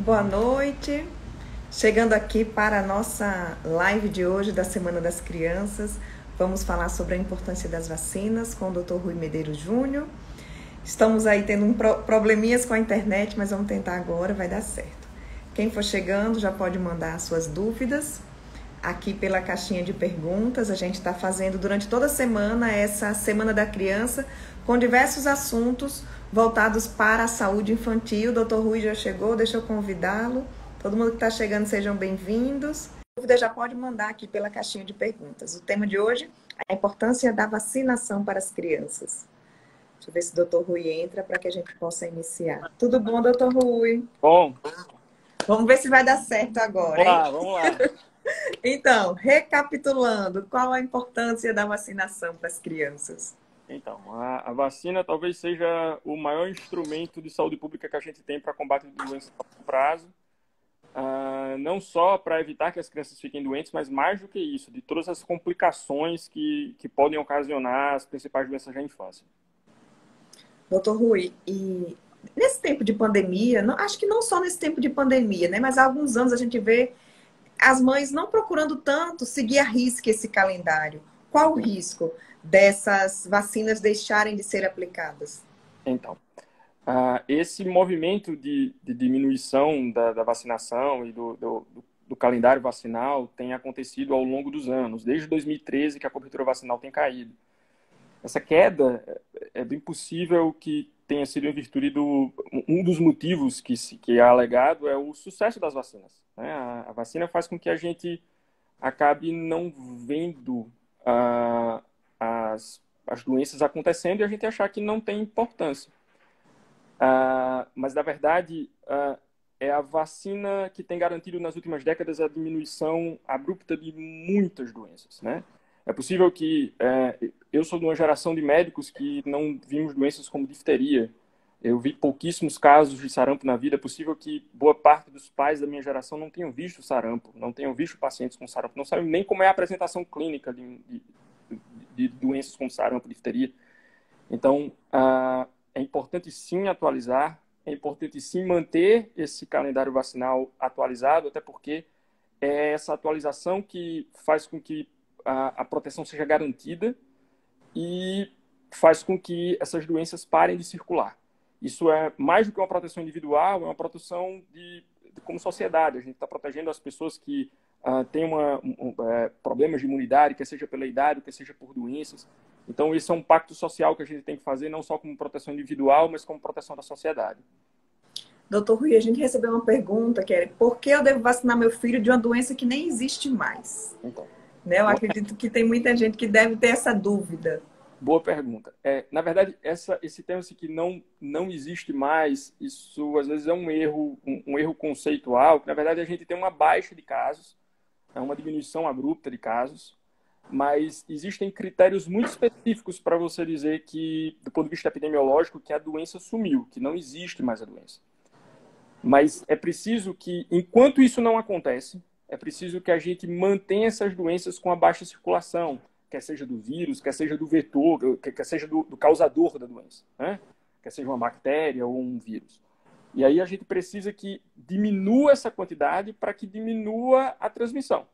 Boa noite. Chegando aqui para a nossa live de hoje da Semana das Crianças, vamos falar sobre a importância das vacinas com o Dr. Rui Medeiros Júnior. Estamos aí tendo probleminhas com a internet, mas vamos tentar agora, vai dar certo. Quem for chegando já pode mandar suas dúvidas aqui pela caixinha de perguntas. A gente está fazendo durante toda a semana essa Semana da Criança com diversos assuntos voltados para a saúde infantil. O Dr. Rui já chegou, deixa eu convidá-lo. Todo mundo que está chegando, sejam bem-vindos. Dúvida já pode mandar aqui pela caixinha de perguntas. O tema de hoje é a importância da vacinação para as crianças. Deixa eu ver se o Dr. Rui entra para que a gente possa iniciar. Tudo bom, Dr. Rui? Bom, Vamos ver se vai dar certo agora, hein? vamos lá. Então, recapitulando, qual a importância da vacinação para as crianças? Então, a vacina talvez seja o maior instrumento de saúde pública que a gente tem para combate de doenças a longo prazo. Não só para evitar que as crianças fiquem doentes, mas mais do que isso, de todas as complicações que podem ocasionar as principais doenças da infância. Doutor Rui, e nesse tempo de pandemia, acho que não só nesse tempo de pandemia, né? Mas há alguns anos a gente vê as mães não procurando tanto seguir à risca esse calendário. Qual o risco dessas vacinas deixarem de ser aplicadas? Então, esse movimento de diminuição da vacinação e do calendário vacinal tem acontecido ao longo dos anos, desde 2013 que a cobertura vacinal tem caído. Essa queda é bem possível que tenha sido em virtude um dos motivos que é alegado é o sucesso das vacinas, né? A vacina faz com que a gente acabe não vendo as doenças acontecendo e a gente achar que não tem importância. Mas, na verdade, é a vacina que tem garantido nas últimas décadas a diminuição abrupta de muitas doenças, né? É possível que eu sou de uma geração de médicos que não vimos doenças como difteria. Eu vi pouquíssimos casos de sarampo na vida. É possível que boa parte dos pais da minha geração não tenham visto sarampo, não tenham visto pacientes com sarampo, não sabem nem como é a apresentação clínica de doenças como sarampo, difteria. Então, é importante sim atualizar, é importante sim manter esse calendário vacinal atualizado, até porque é essa atualização que faz com que a proteção seja garantida e faz com que essas doenças parem de circular. Isso é mais do que uma proteção individual, é uma proteção como sociedade. A gente está protegendo as pessoas que têm problemas de imunidade, quer seja pela idade, quer seja por doenças. Então, esse é um pacto social que a gente tem que fazer, não só como proteção individual, mas como proteção da sociedade. Doutor Rui, a gente recebeu uma pergunta que é: por que eu devo vacinar meu filho de uma doença que nem existe mais? Então, Né? Eu acredito que tem muita gente que deve ter essa dúvida. boa pergunta. Na verdade, esse termo assim, que não existe mais, isso às vezes é um erro conceitual, que na verdade a gente tem uma baixa de casos, é uma diminuição abrupta de casos, mas existem critérios muito específicos para você dizer que, do ponto de vista epidemiológico, que a doença sumiu, que não existe mais a doença. Mas é preciso que, enquanto isso não acontece, é preciso que a gente mantenha essas doenças com a baixa circulação, quer seja do vírus, quer seja do vetor, quer seja do causador da doença, né? Quer seja uma bactéria ou um vírus. E aí a gente precisa que diminua essa quantidade para que diminua a transmissão.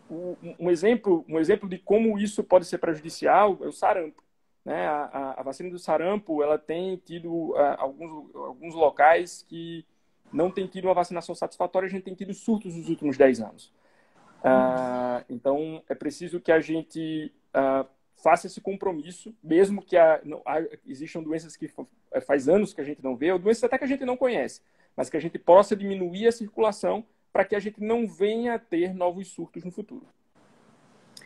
Um exemplo de como isso pode ser prejudicial é o sarampo, né? A vacina do sarampo, ela tem tido alguns locais que não tem tido uma vacinação satisfatória. A gente tem tido surtos nos últimos 10 anos. Então, é preciso que a gente faça esse compromisso, mesmo que existam doenças que faz anos que a gente não vê, ou doenças até que a gente não conhece, mas que a gente possa diminuir a circulação para que a gente não venha a ter novos surtos no futuro.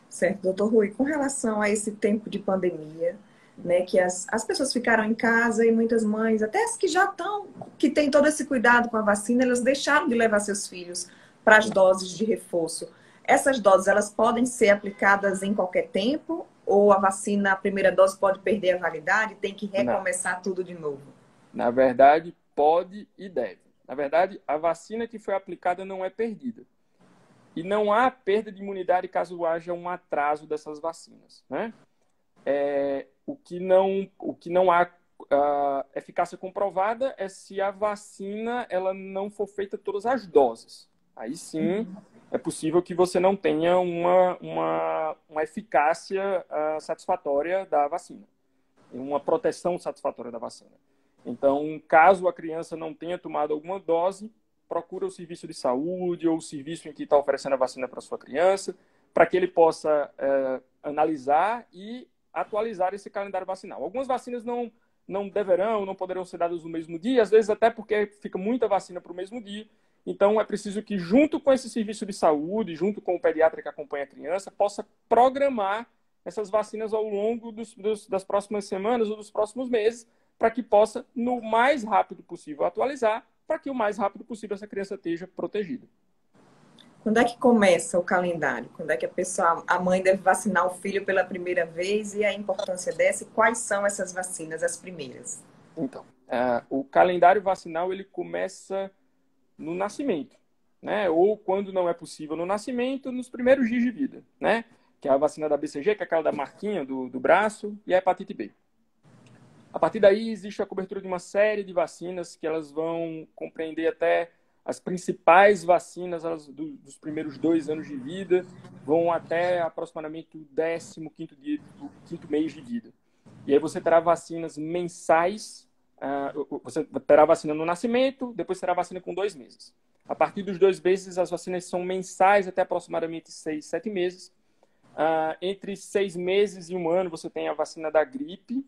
Certo, doutor Rui, com relação a esse tempo de pandemia, né, que as pessoas ficaram em casa e muitas mães, até as que já estão, que têm todo esse cuidado com a vacina, elas deixaram de levar seus filhos para as doses de reforço. Essas doses, elas podem ser aplicadas em qualquer tempo? Ou a vacina, a primeira dose pode perder a validade, tem que Não. recomeçar tudo de novo? Na verdade, pode e deve. Na verdade, a vacina que foi aplicada não é perdida. E não há perda de imunidade caso haja um atraso dessas vacinas, né? O que não há a eficácia comprovada é se a vacina ela não for feita todas as doses. Aí sim é possível que você não tenha uma eficácia satisfatória da vacina, uma proteção satisfatória da vacina. Então, caso a criança não tenha tomado alguma dose, procura o serviço de saúde ou o serviço em que está oferecendo a vacina para sua criança, para que ele possa analisar e atualizar esse calendário vacinal. Algumas vacinas não deverão, não poderão ser dadas no mesmo dia, às vezes até porque fica muita vacina para o mesmo dia. Então, é preciso que, junto com esse serviço de saúde, junto com o pediatra que acompanha a criança, possa programar essas vacinas ao longo das próximas semanas ou dos próximos meses, para que possa, no mais rápido possível, atualizar, para que o mais rápido possível essa criança esteja protegida. Quando é que começa o calendário? Quando é que a mãe deve vacinar o filho pela primeira vez e a importância dessa? E quais são essas vacinas, as primeiras? Então, o calendário vacinal ele começa no nascimento, né? Ou quando não é possível no nascimento, nos primeiros dias de vida, né? Que é a vacina da BCG, que é aquela da marquinha do braço, e a hepatite B. A partir daí, existe a cobertura de uma série de vacinas que elas vão compreender até as principais vacinas dos primeiros 2 anos de vida, vão até aproximadamente o 15º dia, o 5º mês de vida. E aí você terá vacinas mensais, você terá vacina no nascimento, depois terá vacina com 2 meses. A partir dos 2 meses, as vacinas são mensais até aproximadamente 6, 7 meses. Entre 6 meses e 1 ano, você tem a vacina da gripe,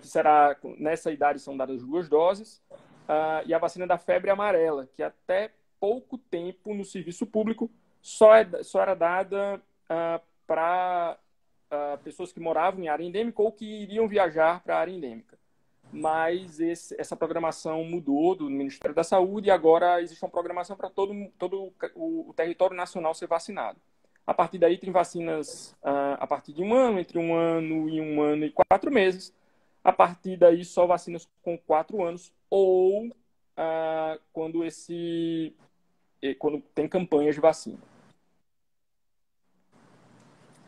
que será, nessa idade, são dadas 2 doses, e a vacina da febre amarela, que até pouco tempo no serviço público só era dada para pessoas que moravam em área endêmica ou que iriam viajar para a área endêmica. Mas essa programação mudou do Ministério da Saúde e agora existe uma programação para todo o território nacional ser vacinado. A partir daí tem vacinas a partir de 1 ano, entre 1 ano e 1 ano e 4 meses. A partir daí, só vacinas com 4 anos ou quando tem campanhas de vacina.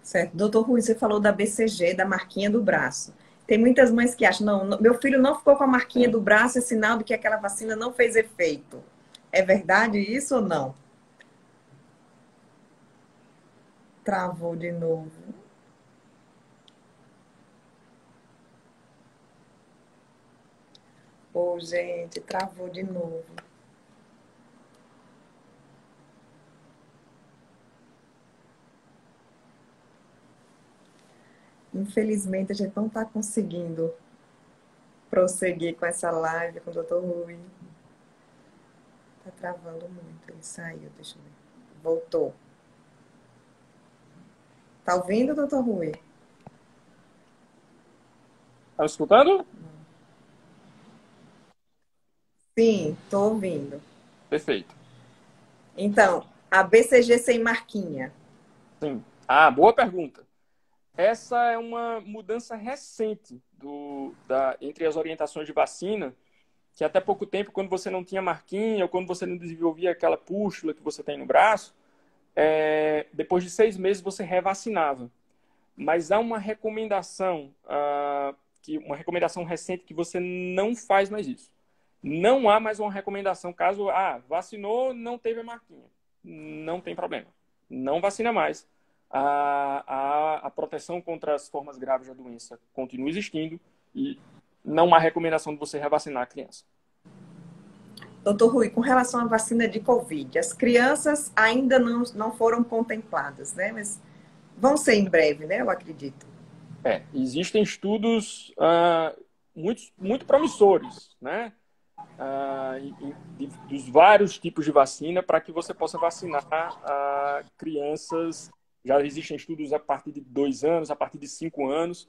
Certo. Doutor Rui, você falou da BCG, da marquinha do braço. Tem muitas mães que acham, não, meu filho não ficou com a marquinha do braço, é sinal de que aquela vacina não fez efeito. É verdade isso ou não? Travou de novo. Ô, gente, travou de novo. Infelizmente, a gente não está conseguindo prosseguir com essa live com o doutor Rui. Tá travando muito. Ele saiu, deixa eu ver. Voltou. Tá ouvindo, doutor Rui? Tá escutando? Sim, tô ouvindo. Perfeito. Então, a BCG sem marquinha. Sim. Boa pergunta. Essa é uma mudança recente entre as orientações de vacina, que até pouco tempo, quando você não tinha marquinha ou quando você não desenvolvia aquela pústula que você tem no braço, depois de 6 meses você revacinava. Mas há uma recomendação, uma recomendação recente que você não faz mais isso. Não há mais uma recomendação caso, vacinou, não teve a marquinha. Não tem problema. Não vacina mais. A proteção contra as formas graves da doença continua existindo e não há recomendação de você revacinar a criança. Doutor Rui, com relação à vacina de Covid, as crianças ainda não foram contempladas, né? Mas vão ser em breve, né? Eu acredito. Existem estudos muito promissores, né? Dos vários tipos de vacina para que você possa vacinar crianças. Já existem estudos a partir de 2 anos, a partir de 5 anos,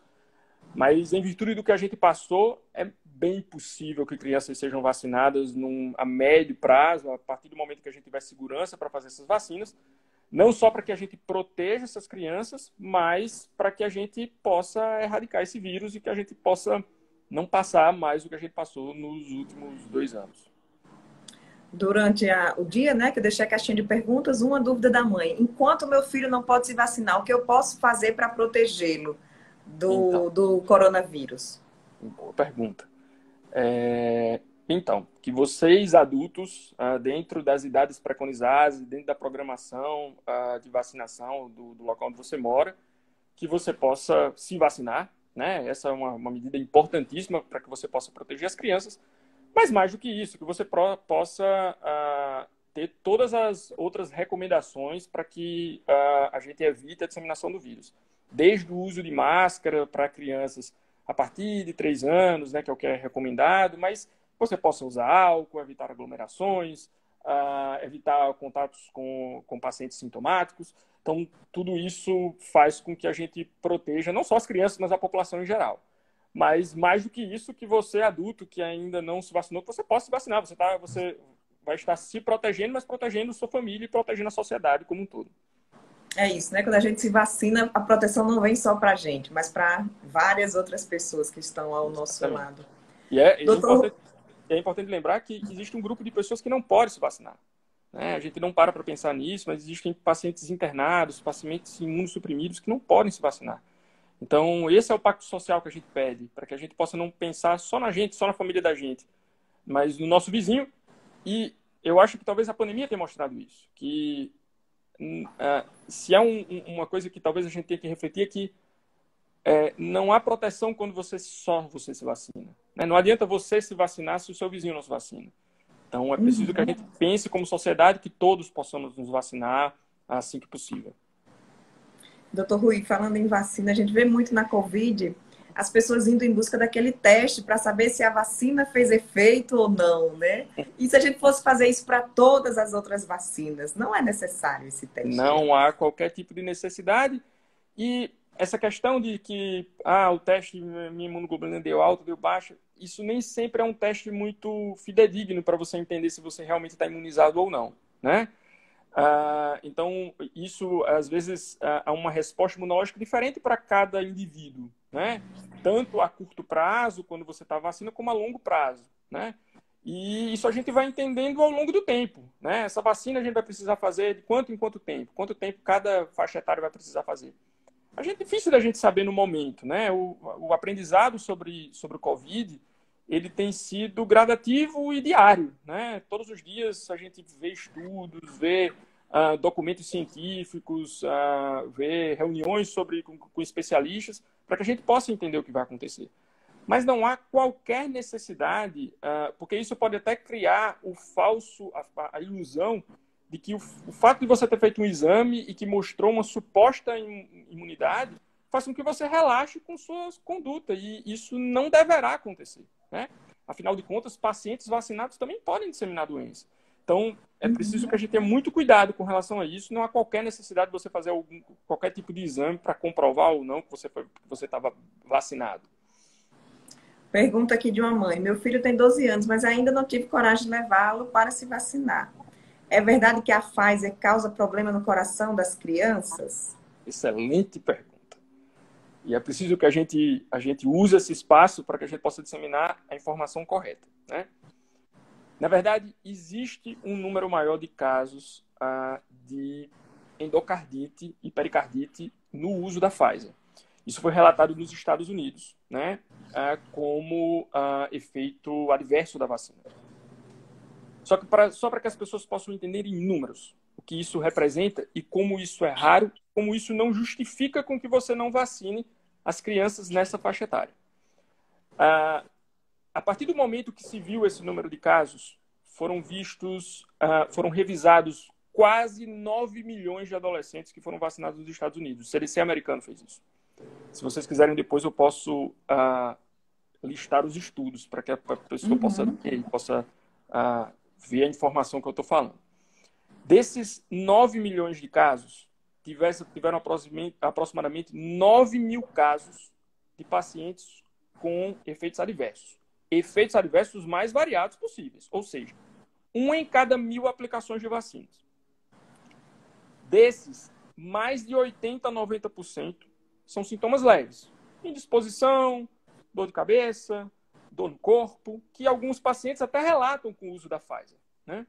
mas em virtude do que a gente passou, é bem possível que crianças sejam vacinadas a médio prazo, a partir do momento que a gente tiver segurança para fazer essas vacinas, não só para que a gente proteja essas crianças, mas para que a gente possa erradicar esse vírus e que a gente possa não passar mais do que a gente passou nos últimos 2 anos. Durante o dia, né, que eu deixei a caixinha de perguntas, uma dúvida da mãe. Enquanto meu filho não pode se vacinar, o que eu posso fazer para protegê-lo do coronavírus? Boa pergunta. Então, que vocês adultos, dentro das idades preconizadas, dentro da programação de vacinação do local onde você mora, que você possa se vacinar, né? Essa é uma medida importantíssima para que você possa proteger as crianças, mas mais do que isso, que você possa ter todas as outras recomendações para que a gente evite a disseminação do vírus. Desde o uso de máscara para crianças a partir de 3 anos, né, que é o que é recomendado, mas você possa usar álcool, evitar aglomerações, evitar contatos com pacientes sintomáticos. Então, tudo isso faz com que a gente proteja não só as crianças, mas a população em geral. Mas, mais do que isso, que você, adulto, que ainda não se vacinou, que você possa se vacinar. Você vai estar se protegendo, mas protegendo sua família e protegendo a sociedade como um todo. É isso, né? Quando a gente se vacina, a proteção não vem só para a gente, mas para várias outras pessoas que estão ao nosso lado. E é Doutor... importante lembrar que existe um grupo de pessoas que não podem se vacinar. Né? A gente não para pensar nisso, mas existem pacientes internados, pacientes imunossuprimidos que não podem se vacinar. Então, esse é o pacto social que a gente pede, para que a gente possa não pensar só na gente, só na família da gente, mas no nosso vizinho. E eu acho que talvez a pandemia tenha mostrado isso, que se há uma coisa que talvez a gente tenha que refletir é que não há proteção quando você se vacina. Né? Não adianta você se vacinar se o seu vizinho não se vacina. Então, é preciso que a gente pense como sociedade que todos possamos nos vacinar assim que possível. Doutor Rui, falando em vacina, a gente vê muito na Covid as pessoas indo em busca daquele teste para saber se a vacina fez efeito ou não, né? E se a gente fosse fazer isso para todas as outras vacinas, não é necessário esse teste? Não há qualquer tipo de necessidade. E essa questão de que o teste, minha imunoglobulina deu alta, deu baixa, isso nem sempre é um teste muito fidedigno para você entender se você realmente está imunizado ou não, né? Então, isso, às vezes, há uma resposta imunológica diferente para cada indivíduo, né? Tanto a curto prazo, quando você está vacina, como a longo prazo, né? E isso a gente vai entendendo ao longo do tempo, né? Essa vacina a gente vai precisar fazer de quanto em quanto tempo? Quanto tempo cada faixa etária vai precisar fazer? É difícil da gente saber no momento, né? O aprendizado sobre o Covid, ele tem sido gradativo e diário, né? Todos os dias a gente vê estudos, vê documentos científicos, vê reuniões com especialistas, para que a gente possa entender o que vai acontecer. Mas não há qualquer necessidade, porque isso pode até criar a ilusão de que o fato de você ter feito um exame e que mostrou uma suposta imunidade faz com que você relaxe com suas condutas. E isso não deverá acontecer, né? Afinal de contas, pacientes vacinados também podem disseminar a doença. Então, é preciso que a gente tenha muito cuidado com relação a isso. Não há qualquer necessidade de você fazer qualquer tipo de exame para comprovar ou não que você estava vacinado. Pergunta aqui de uma mãe. Meu filho tem 12 anos, mas ainda não tive coragem de levá-lo para se vacinar. É verdade que a Pfizer causa problema no coração das crianças? Excelente pergunta. E é preciso que a gente use esse espaço para que a gente possa disseminar a informação correta, né? Na verdade, existe um número maior de casos de endocardite e pericardite no uso da Pfizer. Isso foi relatado nos Estados Unidos, né, como efeito adverso da vacina. Só para que as pessoas possam entender em números o que isso representa e como isso é raro, como isso não justifica com que você não vacine as crianças nessa faixa etária. A partir do momento que se viu esse número de casos, foram revisados quase 9 milhões de adolescentes que foram vacinados nos Estados Unidos. O CDC americano fez isso. Se vocês quiserem, depois eu posso listar os estudos para que a pessoa possa ver a informação que eu estou falando. Desses 9 milhões de casos, tiveram aproximadamente 9 mil casos de pacientes com efeitos adversos. Efeitos adversos mais variados possíveis, ou seja, 1 em cada 1.000 aplicações de vacinas. Desses, mais de 80% a 90% são sintomas leves. Indisposição, dor de cabeça, dor no corpo, que alguns pacientes até relatam com o uso da Pfizer, né?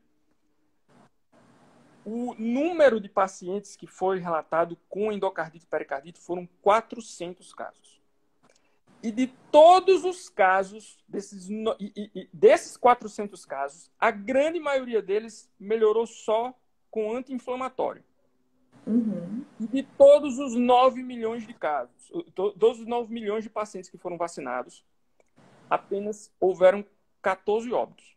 O número de pacientes que foi relatado com endocardite e pericardite foram 400 casos. E de todos os casos, desses 400 casos, a grande maioria deles melhorou só com anti-inflamatório. Uhum. E de todos os 9 milhões de casos, todos os 9 milhões de pacientes que foram vacinados, apenas houveram 14 óbitos.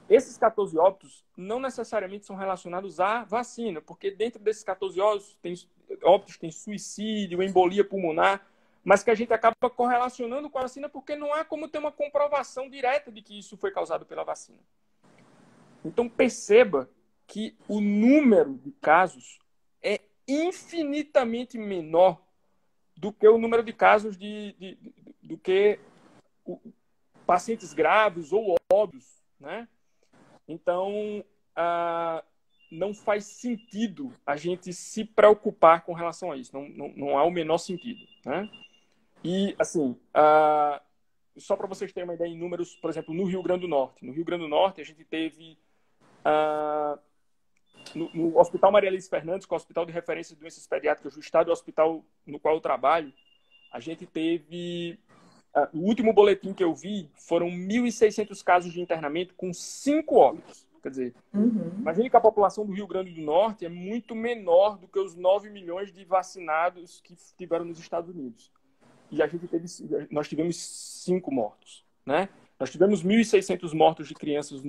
Esses 14 óbitos não necessariamente são relacionados à vacina, porque dentro desses 14 óbitos tem suicídio, embolia pulmonar, mas que a gente acaba correlacionando com a vacina porque não há como ter uma comprovação direta de que isso foi causado pela vacina. Então perceba que o número de casos é infinitamente menor do que o número de casos do que pacientes graves ou óbitos, né? Então, não faz sentido a gente se preocupar com relação a isso. Não há o menor sentido, né? E, assim, só para vocês terem uma ideia em números, por exemplo, no Rio Grande do Norte. No Rio Grande do Norte, a gente teve... no Hospital Maria Alice Fernandes, que é o Hospital de Referência de Doenças Pediátricas do Estado, o hospital no qual eu trabalho, a gente teve... o último boletim que eu vi foram 1.600 casos de internamento com 5 óbitos. Quer dizer, imagine que a população do Rio Grande do Norte é muito menor do que os 9 milhões de vacinados que tiveram nos Estados Unidos. E nós tivemos 5 mortos, né? Nós tivemos 1.600 mortos de crianças,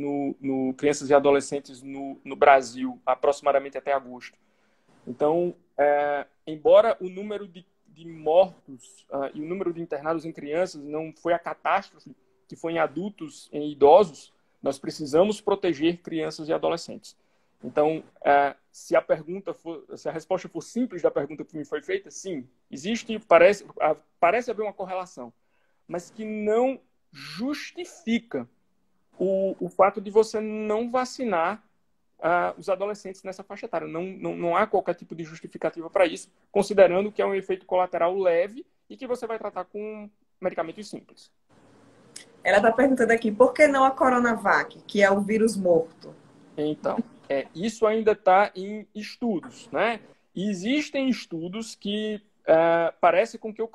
crianças e adolescentes no Brasil, aproximadamente até agosto. Então, embora o número de mortos e o número de internados em crianças não foi a catástrofe que foi em adultos, em idosos, nós precisamos proteger crianças e adolescentes. Então, se a resposta for simples da pergunta que me foi feita, sim, existe, parece haver uma correlação, mas que não justifica o fato de você não vacinar os adolescentes nessa faixa etária. Não há qualquer tipo de justificativa para isso, considerando que é um efeito colateral leve e que você vai tratar com medicamentos simples. Ela está perguntando aqui, por que não a Coronavac, que é o vírus morto? Então, isso ainda está em estudos, né? E existem estudos que parece com que a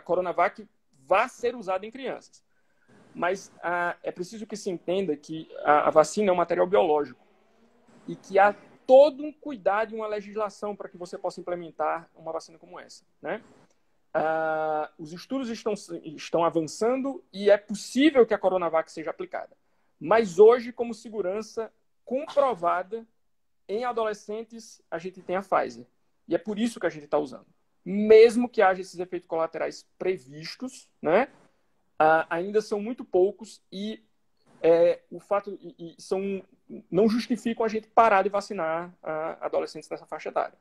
Coronavac vá ser usada em crianças. Mas é preciso que se entenda que a vacina é um material biológico e que há todo um cuidado e uma legislação para que você possa implementar uma vacina como essa, né? Os estudos estão avançando e é possível que a Coronavac seja aplicada. Mas hoje, como segurança comprovada em adolescentes, a gente tem a Pfizer. E é por isso que a gente está usando. Mesmo que haja esses efeitos colaterais previstos, né? Ainda são muito poucos e não justificam a gente parar de vacinar adolescentes nessa faixa etária.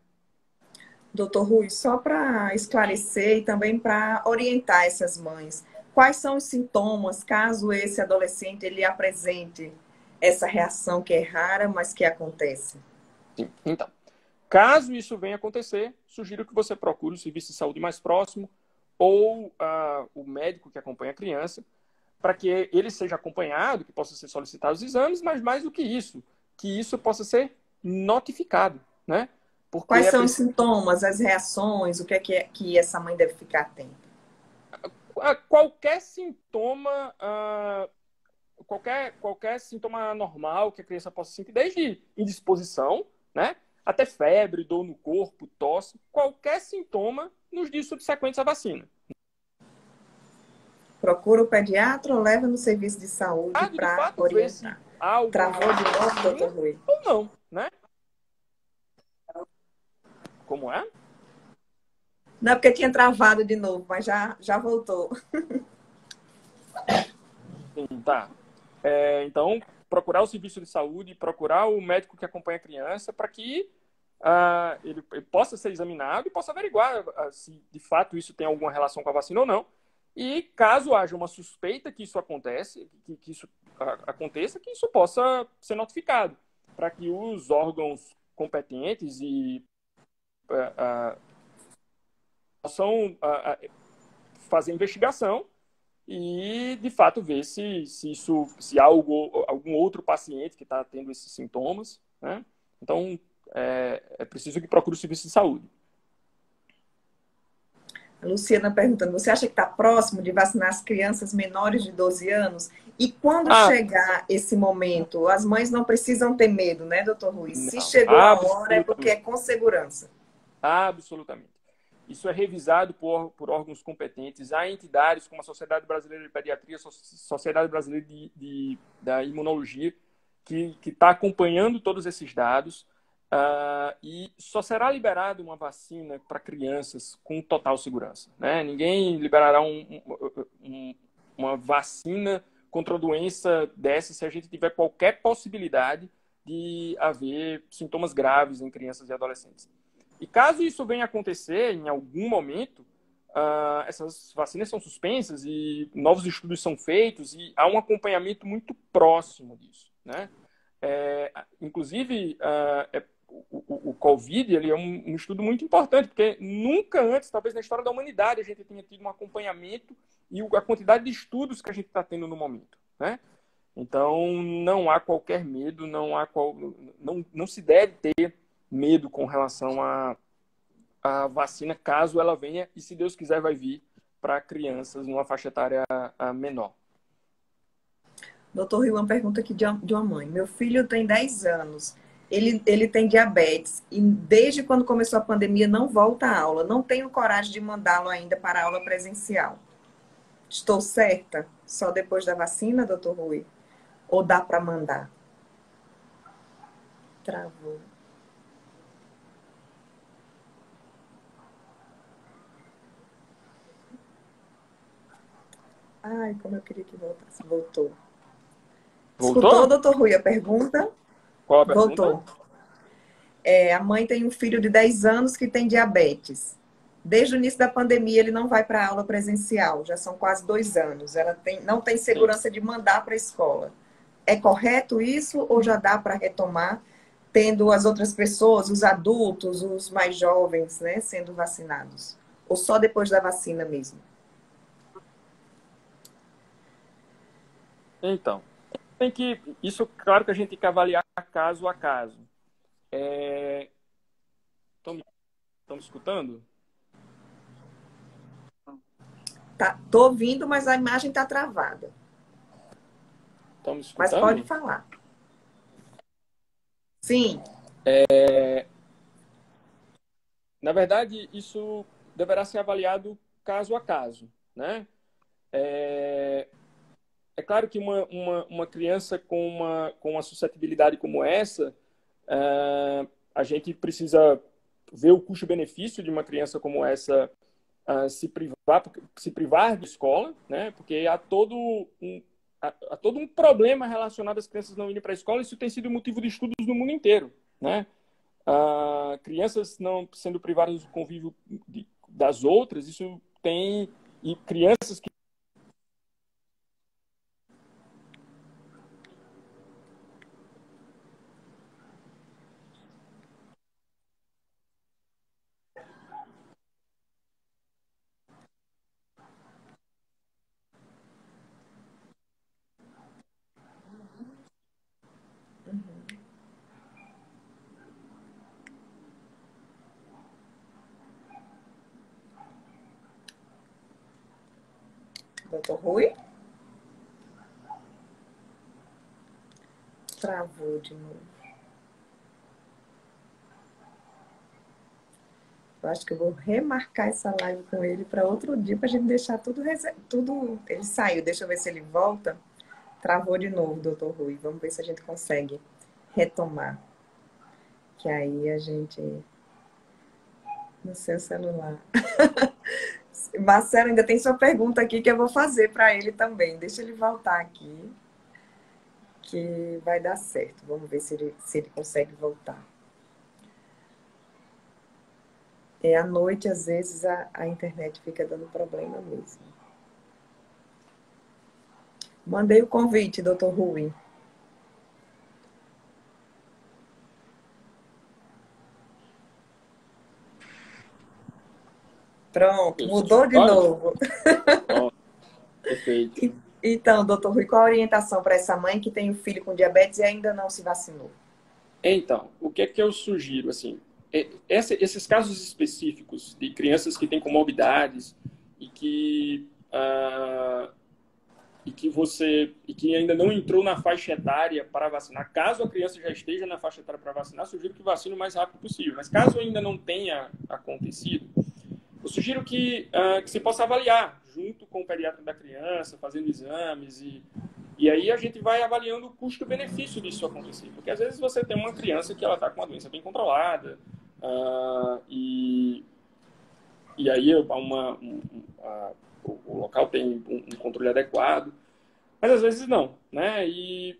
Doutor Rui, só para esclarecer e também para orientar essas mães, quais são os sintomas caso esse adolescente ele apresente essa reação que é rara, mas que acontece? Sim. Então, caso isso venha acontecer, sugiro que você procure o serviço de saúde mais próximo ou o médico que acompanha a criança, para que ele seja acompanhado, que possa ser solicitado os exames, mas mais do que isso possa ser notificado, né? Porque quais são os sintomas, as reações, o que é que essa mãe deve ficar atenta? Qualquer sintoma, qualquer sintoma normal que a criança possa sentir, desde indisposição, né, até febre, dor no corpo, tosse, qualquer sintoma nos dias subsequentes à vacina. Procura o pediatra ou leva no serviço de saúde para orientar. Travou de novo, doutor Rui? Ou não, né? Como é? Não, porque tinha travado de novo, mas já voltou. Sim, tá. Então, procurar o serviço de saúde, procurar o médico que acompanha a criança para que ele possa ser examinado e possa averiguar se de fato isso tem alguma relação com a vacina ou não. E caso haja uma suspeita que isso aconteça, que isso possa ser notificado, para que os órgãos competentes possam fazer investigação e, de fato, ver se há algum outro paciente que está tendo esses sintomas, né? Então, é preciso que procure o serviço de saúde. A Luciana perguntando, você acha que está próximo de vacinar as crianças menores de 12 anos? E quando Ah, chegar esse momento, as mães não precisam ter medo, né, doutor Rui? Se não, chegou a hora é porque é absolutamente. com segurança. Absolutamente. Isso é revisado por órgãos competentes. Há entidades como a Sociedade Brasileira de Pediatria, Sociedade Brasileira da Imunologia, que está acompanhando todos esses dados. E só será liberada uma vacina para crianças com total segurança. Né? Ninguém liberará uma vacina contra a doença dessa se a gente tiver qualquer possibilidade de haver sintomas graves em crianças e adolescentes. E caso isso venha a acontecer em algum momento, essas vacinas são suspensas e novos estudos são feitos e há um acompanhamento muito próximo disso, né? Inclusive, o COVID ele é um estudo muito importante, porque nunca antes, talvez na história da humanidade, a gente tenha tido um acompanhamento e a quantidade de estudos que a gente está tendo no momento, né? Então, não há qualquer medo, não se deve ter medo com relação à vacina, caso ela venha, e se Deus quiser vai vir para crianças numa faixa etária menor. Doutor Rui, uma pergunta aqui de uma mãe. Meu filho tem 10 anos, ele tem diabetes e desde quando começou a pandemia não volta à aula. Não tenho coragem de mandá-lo ainda para a aula presencial. Estou certa? Só depois da vacina, doutor Rui? Ou dá para mandar? Travou. Ai, como eu queria que voltasse. Voltou. Escutou, Voltou? doutor Rui, a pergunta? Qual a pergunta? Voltou. A mãe tem um filho de 10 anos que tem diabetes. Desde o início da pandemia, ele não vai para a aula presencial. Já são quase 2 anos. Ela não tem Sim. segurança de mandar para a escola. É correto isso ou já dá para retomar, tendo as outras pessoas, os adultos, os mais jovens, né, sendo vacinados? Ou só depois da vacina mesmo? Então, isso, claro que a gente tem que avaliar caso a caso. Estão me escutando? Tá, tô ouvindo, mas a imagem está travada. Estão me Mas pode escutando? falar. Sim. Na verdade, isso deverá ser avaliado caso a caso, né? É claro que uma criança com uma suscetibilidade como essa, a gente precisa ver o custo-benefício de uma criança como essa se privar de escola, né? Porque há todo um problema relacionado às crianças não irem para a escola. Isso tem sido motivo de estudos no mundo inteiro, né? Crianças não sendo privadas do convívio das outras, isso tem... E crianças que... Doutor Rui? Travou de novo. Eu acho que eu vou remarcar essa live com ele para outro dia, para a gente deixar tudo, tudo. Ele saiu, deixa eu ver se ele volta. Travou de novo, doutor Rui. Vamos ver se a gente consegue retomar. Que aí a gente. No seu celular. Marcelo, ainda tem sua pergunta aqui que eu vou fazer para ele também. Deixa ele voltar aqui, que vai dar certo. Vamos ver se ele consegue voltar. À noite, às vezes, a internet fica dando problema mesmo. Mandei o convite, doutor Rui. Pronto, mudou de Olha, novo. perfeito. Então, doutor Rui, qual a orientação para essa mãe que tem um filho com diabetes e ainda não se vacinou? Então, o que é que eu sugiro? Assim, esses casos específicos de crianças que têm comorbidades e que e que ainda não entrou na faixa etária para vacinar, caso a criança já esteja na faixa etária para vacinar, sugiro que vacine o mais rápido possível. Mas caso ainda não tenha acontecido, eu sugiro que se possa avaliar junto com o pediatra da criança, fazendo exames e aí a gente vai avaliando o custo-benefício disso acontecer. Porque às vezes você tem uma criança que ela está com uma doença bem controlada e aí o local tem um controle adequado, mas às vezes não, né? E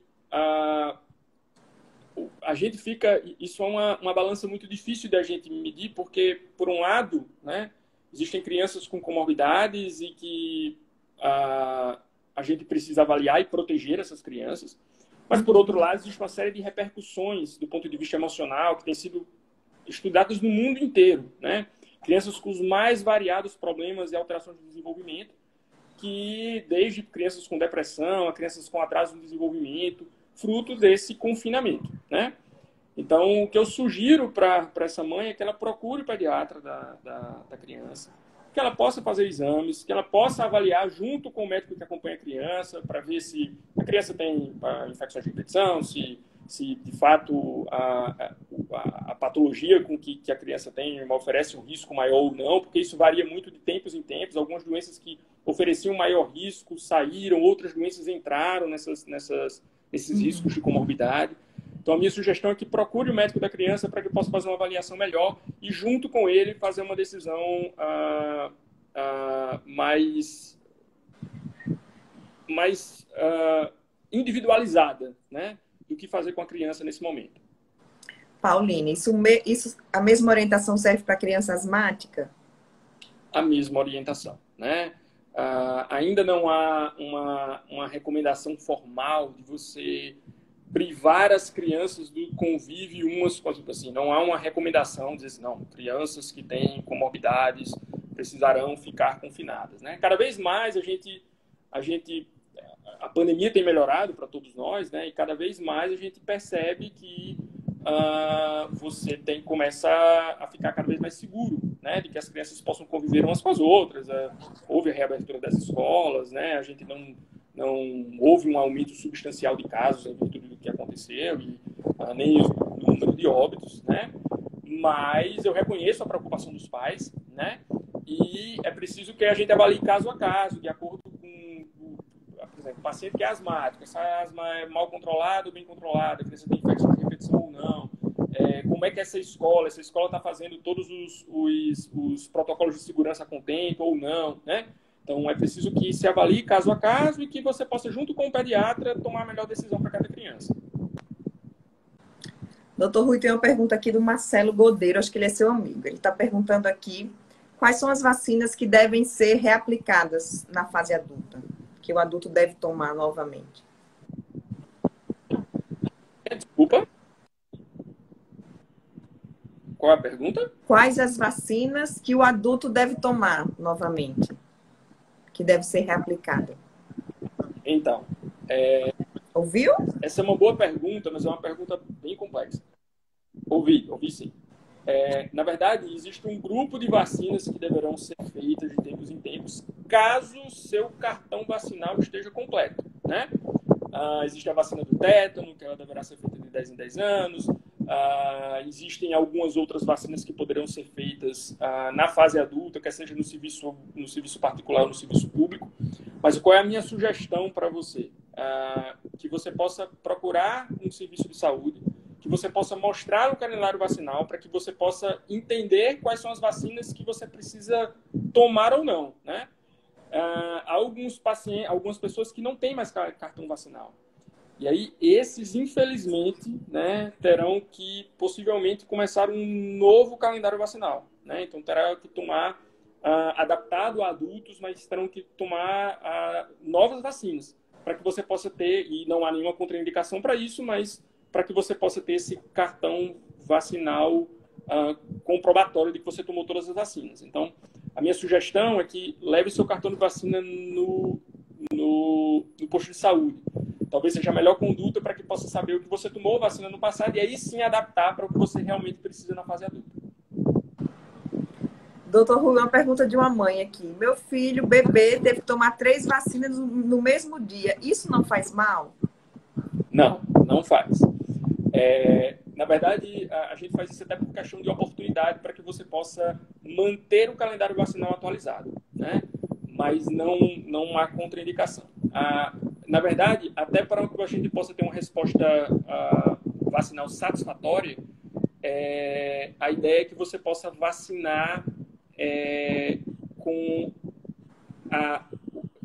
a gente fica... Isso é uma balança muito difícil da gente medir, porque, por um lado, né, existem crianças com comorbidades e que a gente precisa avaliar e proteger essas crianças, mas, por outro lado, existe uma série de repercussões do ponto de vista emocional que têm sido estudadas no mundo inteiro, né? Crianças com os mais variados problemas e alterações de desenvolvimento, que desde crianças com depressão a crianças com atraso no desenvolvimento, fruto desse confinamento, né? Então, o que eu sugiro para essa mãe é que ela procure o pediatra da criança, que ela possa fazer exames, que ela possa avaliar junto com o médico que acompanha a criança, para ver se a criança tem infecções de repetição, se de fato a patologia com que a criança tem oferece um risco maior ou não, porque isso varia muito de tempos em tempos. Algumas doenças que ofereciam maior risco saíram, outras doenças entraram nesses riscos de comorbidade. Então, a minha sugestão é que procure o médico da criança para que possa fazer uma avaliação melhor e, junto com ele, fazer uma decisão mais individualizada, né, do que fazer com a criança nesse momento. Pauline, a mesma orientação serve para criança asmática? A mesma orientação, né? Ainda não há uma recomendação formal de você privar as crianças do convívio umas com as outras. Assim, não há uma recomendação de dizer assim, não, crianças que têm comorbidades precisarão ficar confinadas, né? Cada vez mais a pandemia tem melhorado para todos nós, né? E cada vez mais a gente percebe que você começa a ficar cada vez mais seguro, né? De que as crianças possam conviver umas com as outras. Houve a reabertura das escolas, né? A gente não houve um aumento substancial de casos em virtude do que aconteceu, e nem o número de óbitos, né? Mas eu reconheço a preocupação dos pais, né? E é preciso que a gente avalie caso a caso, de acordo com, por exemplo, o paciente que é asmático, essa asma é mal controlada ou bem controlada, a criança tem infecção de repetição ou não, como é que essa escola está fazendo todos os protocolos de segurança a contento ou não, né? Então, é preciso que se avalie caso a caso e que você possa, junto com o pediatra, tomar a melhor decisão para cada criança. Doutor Rui, tem uma pergunta aqui do Marcelo Godeiro, acho que ele é seu amigo. Ele está perguntando aqui quais são as vacinas que devem ser reaplicadas na fase adulta, que o adulto deve tomar novamente. Desculpa? Qual é a pergunta? Quais as vacinas que o adulto deve tomar novamente? Que deve ser reaplicada. Então, ouviu? Essa é uma boa pergunta, mas é uma pergunta bem complexa. Ouvi sim. Na verdade, existe um grupo de vacinas que deverão ser feitas de tempos em tempos, caso o seu cartão vacinal esteja completo, né? Existe a vacina do tétano, que ela deverá ser feita de 10 em 10 anos. Existem algumas outras vacinas que poderão ser feitas na fase adulta, quer seja no serviço particular ou no serviço público. Mas qual é a minha sugestão para você? Que você possa procurar um serviço de saúde, que você possa mostrar o calendário vacinal para que você possa entender quais são as vacinas que você precisa tomar ou não, né? Algumas pessoas que não têm mais cartão vacinal. E aí, esses, infelizmente, né, terão que, possivelmente, começar um novo calendário vacinal, né? Então, terá que tomar, adaptado a adultos, mas terão que tomar novas vacinas, para que você possa ter, e não há nenhuma contraindicação para isso, mas para que você possa ter esse cartão vacinal comprobatório de que você tomou todas as vacinas. Então, a minha sugestão é que leve seu cartão de vacina no posto de saúde. Talvez seja a melhor conduta para que possa saber o que você tomou vacina no passado e aí sim adaptar para o que você realmente precisa na fase adulta. Doutor Rui, uma pergunta de uma mãe aqui. Meu filho, bebê, teve que tomar 3 vacinas no mesmo dia. Isso não faz mal? Não, não faz. Na verdade, a gente faz isso até por questão de oportunidade para que você possa manter o calendário vacinal atualizado, né? Mas não há contraindicação. Na verdade, até para que a gente possa ter uma resposta vacinal satisfatória, a ideia é que você possa vacinar com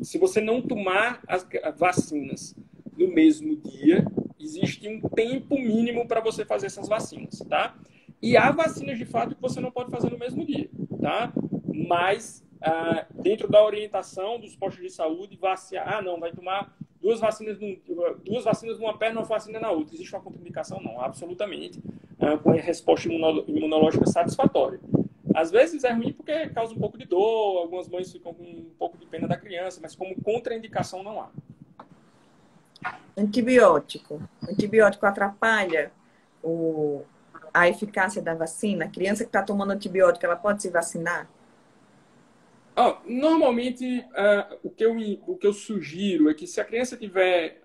se você não tomar as vacinas no mesmo dia, existe um tempo mínimo para você fazer essas vacinas, tá? E há vacinas de fato que você não pode fazer no mesmo dia, tá? Mas dentro da orientação dos postos de saúde, não, vai tomar duas vacinas numa perna, uma vacina na outra. Existe uma contraindicação? Não, absolutamente. Com a resposta imunológica satisfatória. Às vezes é ruim porque causa um pouco de dor, algumas mães ficam com um pouco de pena da criança, mas como contraindicação não há. Antibiótico. Antibiótico atrapalha a eficácia da vacina? A criança que está tomando antibiótico, ela pode se vacinar? Normalmente, o que eu sugiro é que se a criança estiver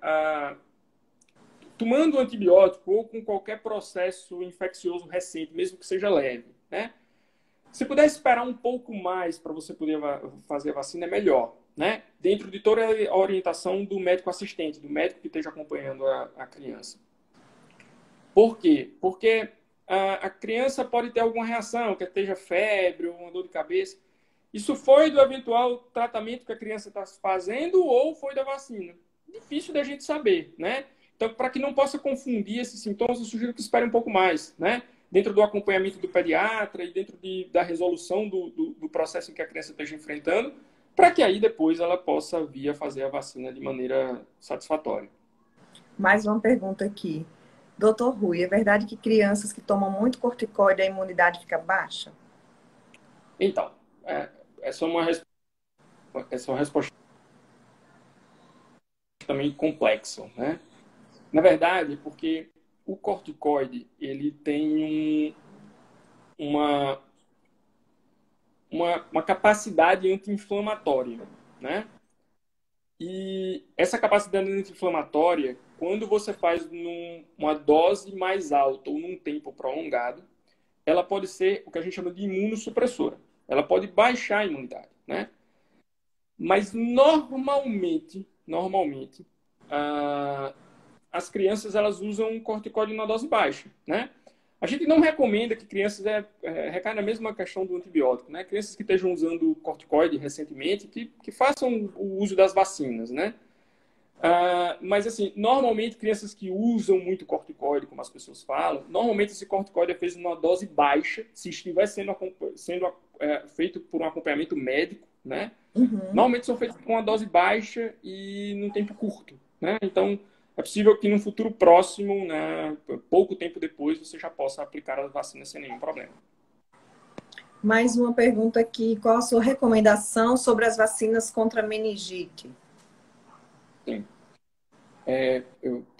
tomando antibiótico ou com qualquer processo infeccioso recente, mesmo que seja leve, né? Se puder esperar um pouco mais para você poder fazer a vacina, é melhor, né? Dentro de toda a orientação do médico assistente, do médico que esteja acompanhando a criança. Por quê? Porque a criança pode ter alguma reação, que esteja febre, uma dor de cabeça. Isso foi do eventual tratamento que a criança está fazendo ou foi da vacina? Difícil da gente saber, né? Então, para que não possa confundir esses sintomas, eu sugiro que espere um pouco mais, né? Dentro do acompanhamento do pediatra e dentro da resolução do processo em que a criança esteja enfrentando, para que aí depois ela possa vir a fazer a vacina de maneira satisfatória. Mais uma pergunta aqui. Doutor Rui, é verdade que crianças que tomam muito corticoide, a imunidade fica baixa? Então, essa é uma resposta também complexa, né? Na verdade, porque o corticoide, ele tem uma capacidade anti-inflamatória, né? E essa capacidade anti-inflamatória, quando você faz numa dose mais alta ou num tempo prolongado, ela pode ser o que a gente chama de imunossupressora. Ela pode baixar a imunidade, né? Mas normalmente, as crianças elas usam um corticóide na dose baixa, né? A gente não recomenda que crianças recaia na mesma questão do antibiótico, né? Crianças que estejam usando corticoide recentemente, que façam o uso das vacinas, né? Mas, assim, normalmente, crianças que usam muito corticoide, como as pessoas falam, normalmente esse corticoide é feito numa dose baixa, se estiver sendo feito por um acompanhamento médico, né? Uhum. Normalmente são feitos com uma dose baixa e num tempo curto, né? Então, é possível que no futuro próximo, né, pouco tempo depois, você já possa aplicar as vacinas sem nenhum problema. Mais uma pergunta aqui. Qual a sua recomendação sobre as vacinas contra meningite? Sim.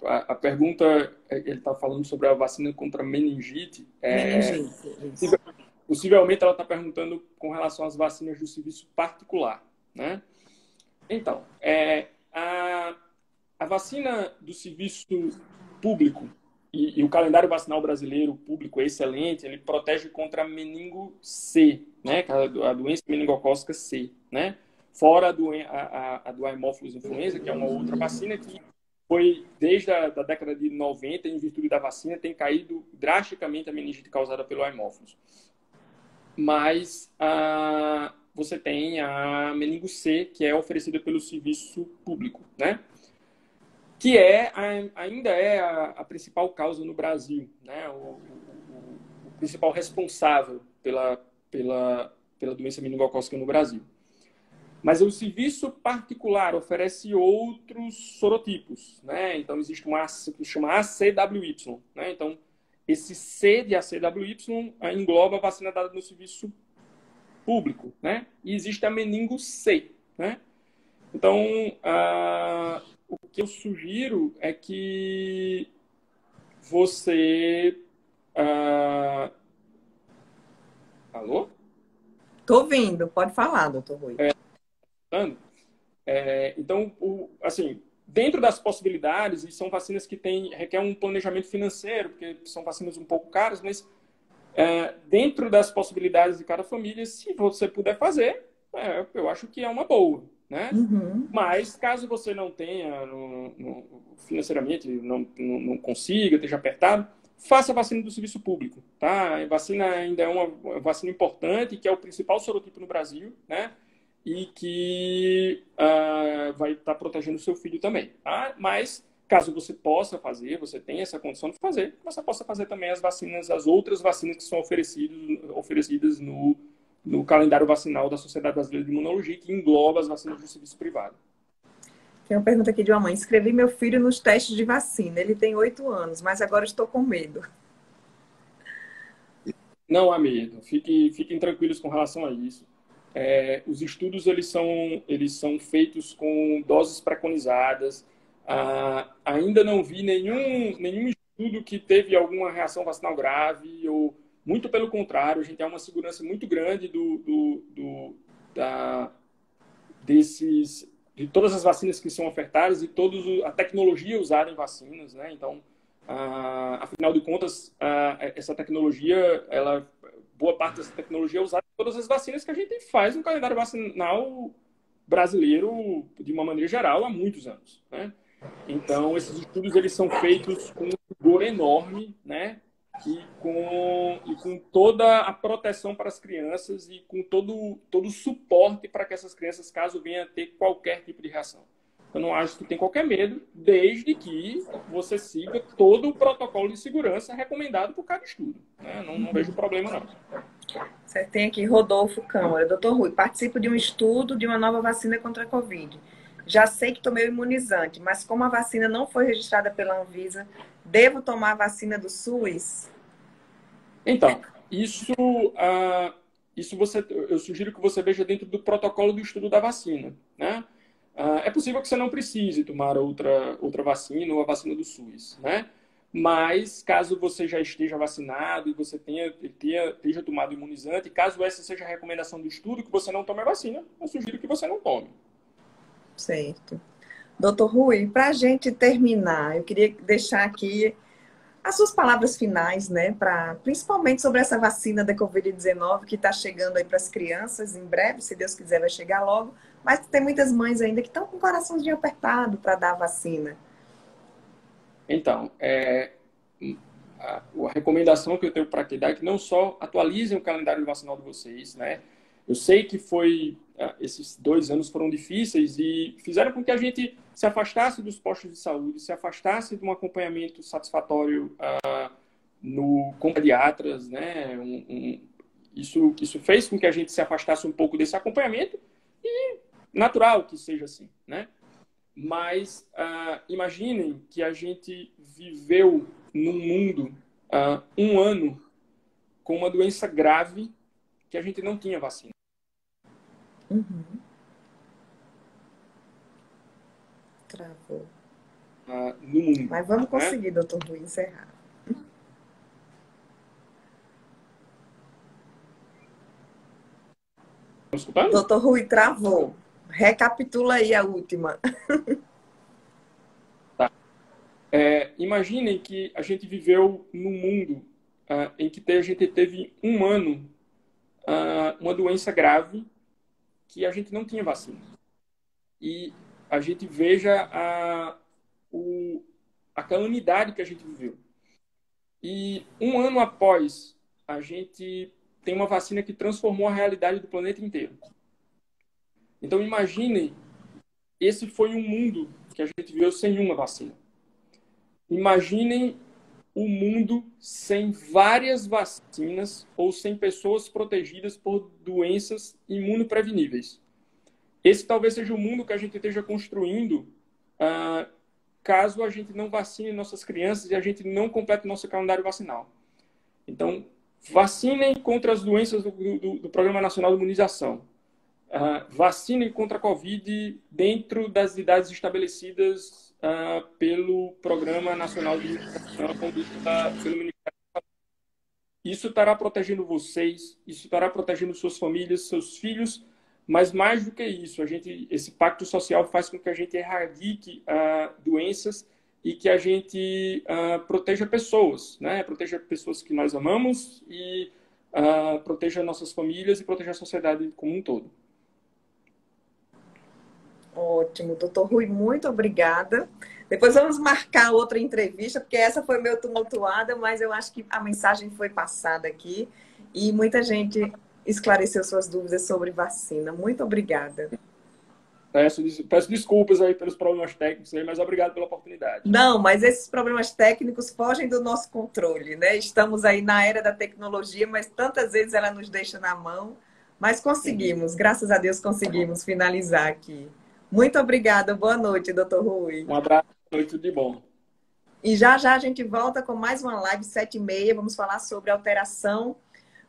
A pergunta, ele está falando sobre a vacina contra meningite. Meningite, isso. Possivelmente ela está perguntando com relação às vacinas do serviço particular, né? Então, a vacina do serviço público e o calendário vacinal brasileiro público é excelente, ele protege contra a meningo C, né? A doença meningocócica C, né? Fora a do Haemophilus influenza, que é uma outra vacina que foi, desde a década de 90, em virtude da vacina, tem caído drasticamente a meningite causada pelo Haemophilus. Mas você tem a meningo C, que é oferecida pelo serviço público, né? Que ainda é a principal causa no Brasil, né? O principal responsável pela doença meningocócica no Brasil. Mas o serviço particular oferece outros sorotipos, né? Então, existe uma que chama ACWY, né? Então, esse C de ACWY engloba a vacina dada no serviço público, né? E existe a meningo C, né? Então, o que eu sugiro é que você... Alô? Tô ouvindo, pode falar, doutor Rui. Então, assim, dentro das possibilidades, e são vacinas que requer um planejamento financeiro, porque são vacinas um pouco caras, mas dentro das possibilidades de cada família, se você puder fazer, eu acho que é uma boa, né? Uhum. Mas, caso você não tenha, financeiramente, não consiga, esteja apertado, faça a vacina do serviço público, tá? A vacina ainda é uma vacina importante, que é o principal sorotipo no Brasil, né? E que vai estar protegendo o seu filho também, tá? Mas, caso você possa fazer, você tenha essa condição de fazer, você possa fazer também as outras vacinas que são oferecidas no calendário vacinal da Sociedade Brasileira de Imunologia, que engloba as vacinas do serviço privado. Tem uma pergunta aqui de uma mãe. Inscrevi meu filho nos testes de vacina. Ele tem 8 anos, mas agora estou com medo. Não há medo. Fiquem tranquilos com relação a isso. Os estudos eles são feitos com doses preconizadas. Ainda não vi nenhum estudo que teve alguma reação vacinal grave, ou muito pelo contrário, a gente tem uma segurança muito grande de todas as vacinas que são ofertadas e a tecnologia usada em vacinas, né? Então, afinal de contas, essa tecnologia, boa parte dessa tecnologia é usada em todas as vacinas que a gente faz no calendário vacinal brasileiro, de uma maneira geral, há muitos anos, né? Então, esses estudos eles são feitos com um rigor enorme, né? E com toda a proteção para as crianças e com todo o suporte para que essas crianças, caso venham a ter qualquer tipo de reação. Eu não acho que tem qualquer medo, desde que você siga todo o protocolo de segurança recomendado por cada estudo, né? Não vejo problema, não. Você tem aqui Rodolfo Câmara. Doutor Rui, participo de um estudo de uma nova vacina contra a Covid. Já sei que tomei o imunizante, mas como a vacina não foi registrada pela Anvisa, devo tomar a vacina do SUS? Então, eu sugiro que você veja dentro do protocolo do estudo da vacina, né? É possível que você não precise tomar outra vacina ou a vacina do SUS, né? Mas, caso você já esteja vacinado e você esteja tomado imunizante, caso essa seja a recomendação do estudo, que você não tome a vacina, eu sugiro que você não tome. Certo. Doutor Rui, para a gente terminar, eu queria deixar aqui as suas palavras finais, né, principalmente sobre essa vacina da Covid-19 que está chegando aí para as crianças em breve, se Deus quiser vai chegar logo, mas tem muitas mães ainda que estão com o coraçãozinho apertado para dar a vacina. Então, a recomendação que eu tenho para te dar é que não só atualizem o calendário vacinal de vocês, né? Eu sei que esses 2 anos foram difíceis e fizeram com que a gente se afastasse dos postos de saúde, se afastasse de um acompanhamento satisfatório com pediatras, né? Isso fez com que a gente se afastasse um pouco desse acompanhamento e natural que seja assim, né? Mas imaginem que a gente viveu num mundo 1 ano com uma doença grave que a gente não tinha vacina. Uhum. Travou. No mundo. Mas vamos Né? conseguir, doutor Rui, encerrar. Estão escutando? Doutor Rui, travou. Recapitula aí a última. Tá. Imaginem que a gente viveu num mundo em que a gente teve 1 ano uma doença grave que a gente não tinha vacina. E a gente veja a calamidade que a gente viveu. E 1 ano após, a gente tem uma vacina que transformou a realidade do planeta inteiro. Então, imaginem, esse foi um mundo que a gente viveu sem uma vacina. Imaginem o mundo sem várias vacinas ou sem pessoas protegidas por doenças imunopreveníveis. Esse talvez seja o mundo que a gente esteja construindo caso a gente não vacine nossas crianças e a gente não complete nosso calendário vacinal. Então, vacinem contra as doenças do Programa Nacional de Imunização. Vacinem contra a Covid dentro das idades estabelecidas pelo Programa Nacional de Imunização, conduzido pelo Ministério da Saúde. isso estará protegendo vocês, isso estará protegendo suas famílias, seus filhos, mas mais do que isso, esse pacto social faz com que a gente erradique doenças e que a gente proteja pessoas, né? Proteja pessoas que nós amamos e proteja nossas famílias e proteja a sociedade como um todo. Ótimo, doutor Rui, muito obrigada. Depois vamos marcar outra entrevista, porque essa foi meio tumultuada, mas eu acho que a mensagem foi passada aqui e muita gente esclareceu suas dúvidas sobre vacina. Muito obrigada. Peço desculpas aí pelos problemas técnicos, mas obrigado pela oportunidade. Não, mas esses problemas técnicos fogem do nosso controle, né? Estamos aí na era da tecnologia, mas tantas vezes ela nos deixa na mão, mas conseguimos, graças a Deus conseguimos finalizar aqui. Muito obrigada, boa noite, doutor Rui. Um abraço, tudo de bom. E já a gente volta com mais uma live 7h30. Vamos falar sobre alteração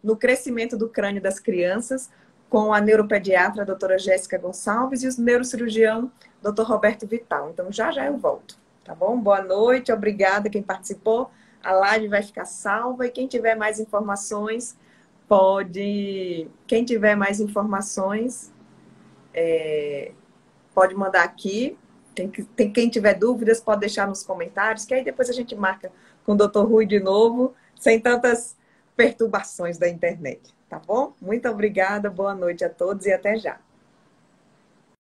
no crescimento do crânio das crianças com a neuropediatra, a doutora Jéssica Gonçalves, e o neurocirurgião, doutor Roberto Vital. Então, já eu volto, tá bom? Boa noite, obrigada quem participou. A live vai ficar salva e quem tiver mais informações, pode mandar aqui. Quem tiver dúvidas, pode deixar nos comentários, que aí depois a gente marca com o doutor Rui de novo, sem tantas perturbações da internet, tá bom? Muito obrigada, boa noite a todos e até já.